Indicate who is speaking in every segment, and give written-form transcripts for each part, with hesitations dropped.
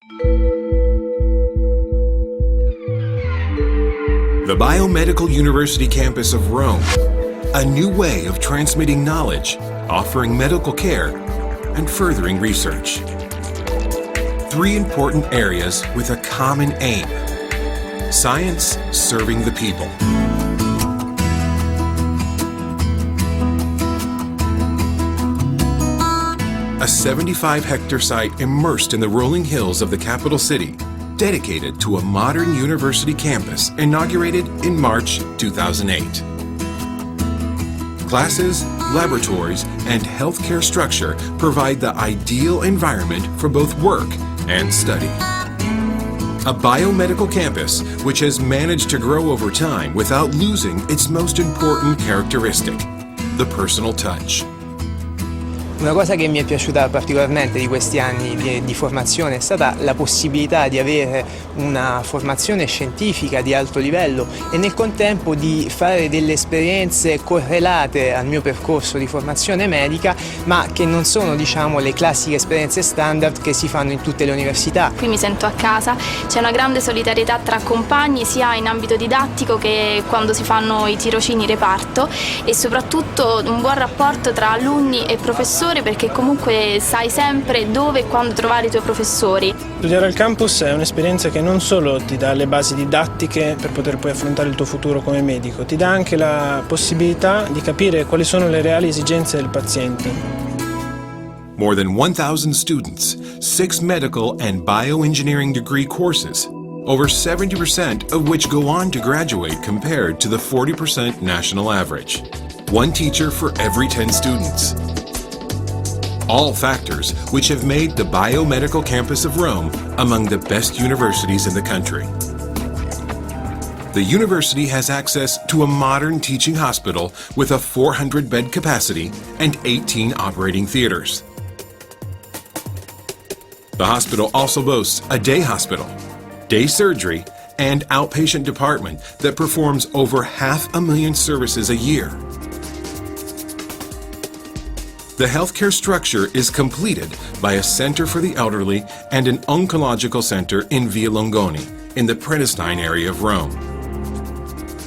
Speaker 1: The Bio-Medical University Campus of Rome, a new way of transmitting knowledge, offering medical care, and furthering research. Three important areas with a common aim: science serving the people. A 75-hectare site immersed in the rolling hills of the capital city, dedicated to a modern university campus inaugurated in March 2008. Classes, laboratories, and healthcare structure provide the ideal environment for both work and study. A biomedical campus which has managed to grow over time without losing its most important characteristic, the personal touch.
Speaker 2: Una cosa che mi è piaciuta particolarmente di questi anni di formazione è stata la possibilità di avere una formazione scientifica di alto livello e nel contempo di fare delle esperienze correlate al mio percorso di formazione medica, ma che non sono, diciamo, le classiche esperienze standard che si fanno in tutte le università.
Speaker 3: Qui mi sento a casa, c'è una grande solidarietà tra compagni sia in ambito didattico che quando si fanno i tirocini reparto, e soprattutto un buon rapporto tra alunni e professori, perché comunque sai sempre dove e quando trovare i tuoi professori.
Speaker 4: Studiare al campus è un'esperienza che non solo ti dà le basi didattiche per poter poi affrontare il tuo futuro come medico, ti dà anche la possibilità di capire quali sono le reali esigenze del paziente.
Speaker 1: More than 1,000 students, 6 medical and bioengineering degree courses, over 70% of which go on to graduate compared to the 40% national average. One teacher for every 10 students. All factors which have made the Bio-Medical Campus of Rome among the best universities in the country. The university has access to a modern teaching hospital with a 400-bed capacity and 18 operating theaters. The hospital also boasts a day hospital, day surgery, and outpatient department that performs over 500,000 services a year. The healthcare structure is completed by a center for the elderly and an oncological center in Via Longoni, in the Predestine area of Rome.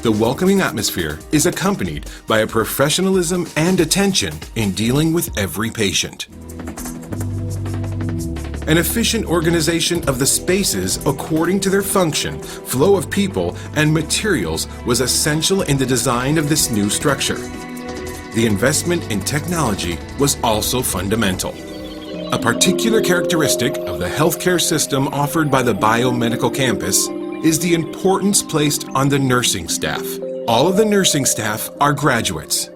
Speaker 1: The welcoming atmosphere is accompanied by a professionalism and attention in dealing with every patient. An efficient organization of the spaces according to their function, flow of people, and materials was essential in the design of this new structure. The investment in technology was also fundamental. A particular characteristic of the healthcare system offered by the Bio-Medical Campus is the importance placed on the nursing staff. All of the nursing staff are graduates,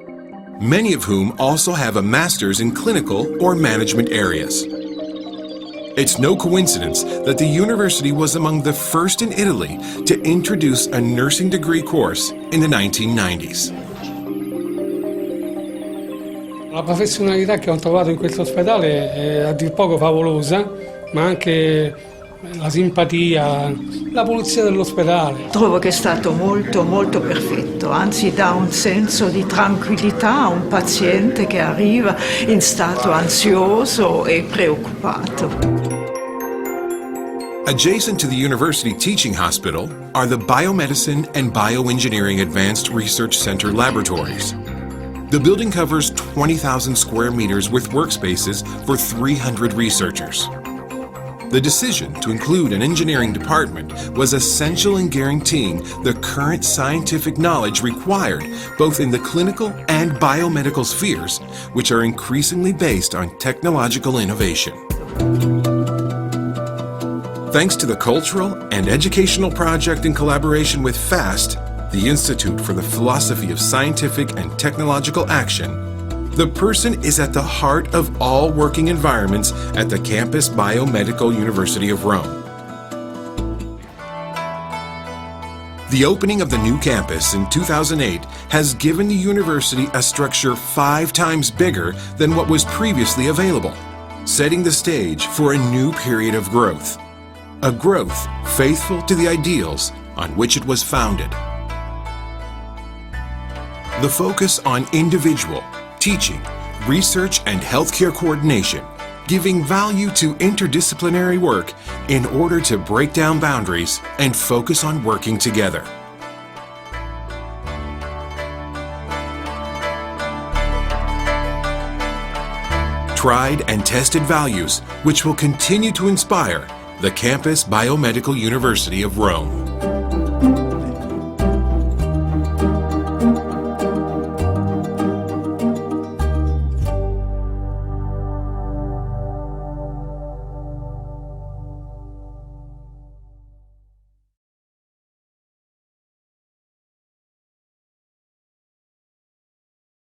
Speaker 1: many of whom also have a master's in clinical or management areas. It's no coincidence that the university was among the first in Italy to introduce a nursing degree course in the 1990s.
Speaker 5: La professionalità che ho trovato in questo ospedale è a dir poco favolosa, ma anche la simpatia, la pulizia dell'ospedale.
Speaker 6: Trovo che è stato molto perfetto, anzi dà un senso di tranquillità a un paziente che arriva in stato ansioso e preoccupato.
Speaker 1: Adjacent to the University Teaching Hospital are the Biomedicine and Bioengineering Advanced Research Center laboratories. The building covers 20,000 square meters with workspaces for 300 researchers. The decision to include an engineering department was essential in guaranteeing the current scientific knowledge required both in the clinical and biomedical spheres, which are increasingly based on technological innovation. Thanks to the cultural and educational project in collaboration with FAST, the Institute for the Philosophy of Scientific and Technological Action, the person is at the heart of all working environments at the Campus Bio-Medical University of Rome. The opening of the new campus in 2008 has given the university a structure 5 times bigger than what was previously available, setting the stage for a new period of growth. A growth faithful to the ideals on which it was founded. The focus on individual, teaching, research, and healthcare coordination giving value to interdisciplinary work in order to break down boundaries and focus on working together. Tried and tested values which will continue to inspire the Campus Bio-Medical University of Rome.